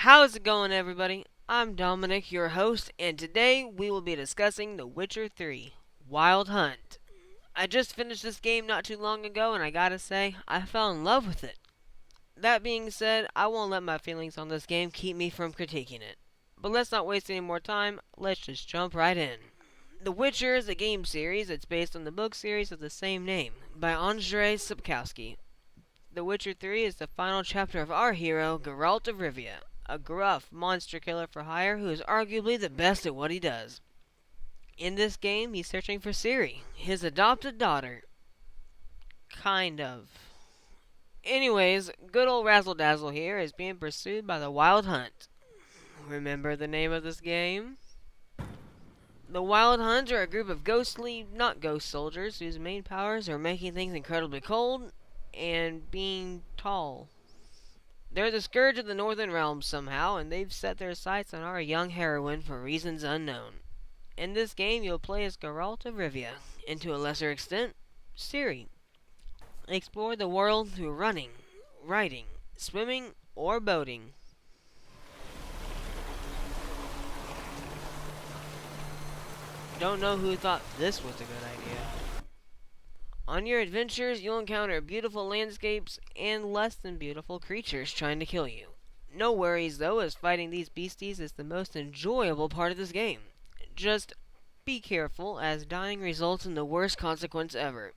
How's it going, everybody? I'm Dominic, your host, and today we will be discussing The Witcher 3 Wild Hunt. I just finished this game not too long ago, and I gotta say, I fell in love with it. That being said, I won't let my feelings on this game keep me from critiquing it. But let's not waste any more time, let's just jump right in. The Witcher is a game series that's based on the book series of the same name by Andrzej Sapkowski. The Witcher 3 is the final chapter of our hero, Geralt of Rivia, a gruff monster killer for hire who is arguably the best at what he does. In this game, he's searching for Ciri, his adopted daughter. Kind of. Anyways, good old Razzle Dazzle here is being pursued by the Wild Hunt. Remember the name of this game? The Wild Hunt are a group of ghostly, not ghost soldiers whose main powers are making things incredibly cold and being tall. They're the scourge of the Northern Realms somehow, and they've set their sights on our young heroine for reasons unknown. In this game, you'll play as Geralt of Rivia, and to a lesser extent, Ciri. Explore the world through running, riding, swimming, or boating. Don't know who thought this was a good idea. On your adventures, you'll encounter beautiful landscapes and less than beautiful creatures trying to kill you. No worries though, as fighting these beasties is the most enjoyable part of this game. Just be careful, as dying results in the worst consequence ever.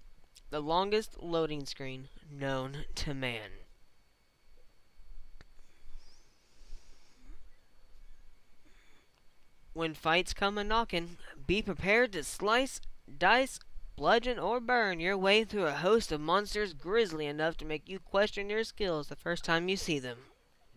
The longest loading screen known to man. When fights come a-knockin', be prepared to slice, dice, bludgeon, or burn your way through a host of monsters grisly enough to make you question your skills the first time you see them.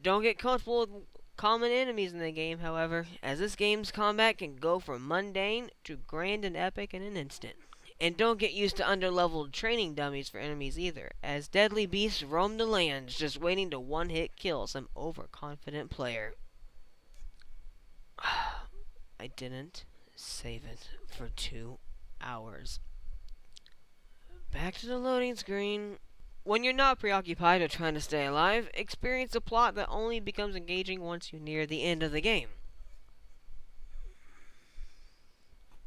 Don't get comfortable with common enemies in the game, however, as this game's combat can go from mundane to grand and epic in an instant. And don't get used to underleveled training dummies for enemies either, as deadly beasts roam the lands just waiting to one-hit kill some overconfident player. I didn't save it for 2 hours. Back to the loading screen. When you're not preoccupied with trying to stay alive, experience a plot that only becomes engaging once you near the end of the game.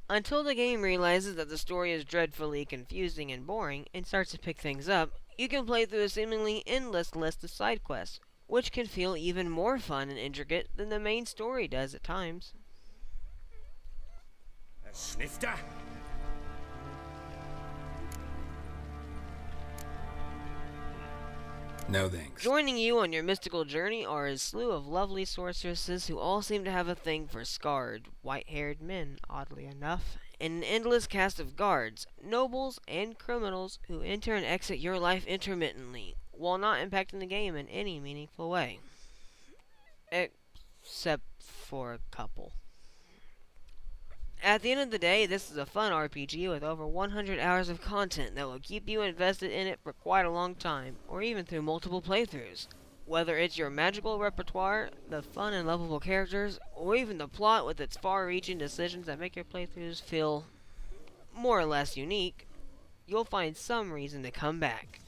Until the game realizes that the story is dreadfully confusing and boring and starts to pick things up, you can play through a seemingly endless list of side quests, which can feel even more fun and intricate than the main story does at times. A snifter? No thanks. Joining you on your mystical journey are a slew of lovely sorceresses who all seem to have a thing for scarred, white-haired men, oddly enough, and an endless cast of guards, nobles, and criminals who enter and exit your life intermittently, while not impacting the game in any meaningful way. Except for a couple. At the end of the day, this is a fun RPG with over 100 hours of content that will keep you invested in it for quite a long time, or even through multiple playthroughs. Whether it's your magical repertoire, the fun and lovable characters, or even the plot with its far-reaching decisions that make your playthroughs feel more or less unique, you'll find some reason to come back.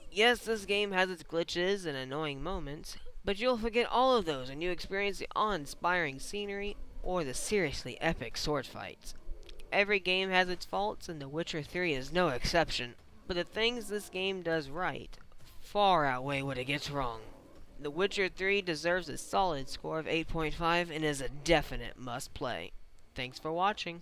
Yes, this game has its glitches and annoying moments, but you'll forget all of those when you experience the awe-inspiring scenery or the seriously epic sword fights. Every game has its faults, and The Witcher 3 is no exception, but the things this game does right far outweigh what it gets wrong. The Witcher 3 deserves a solid score of 8.5 and is a definite must-play. Thanks for watching.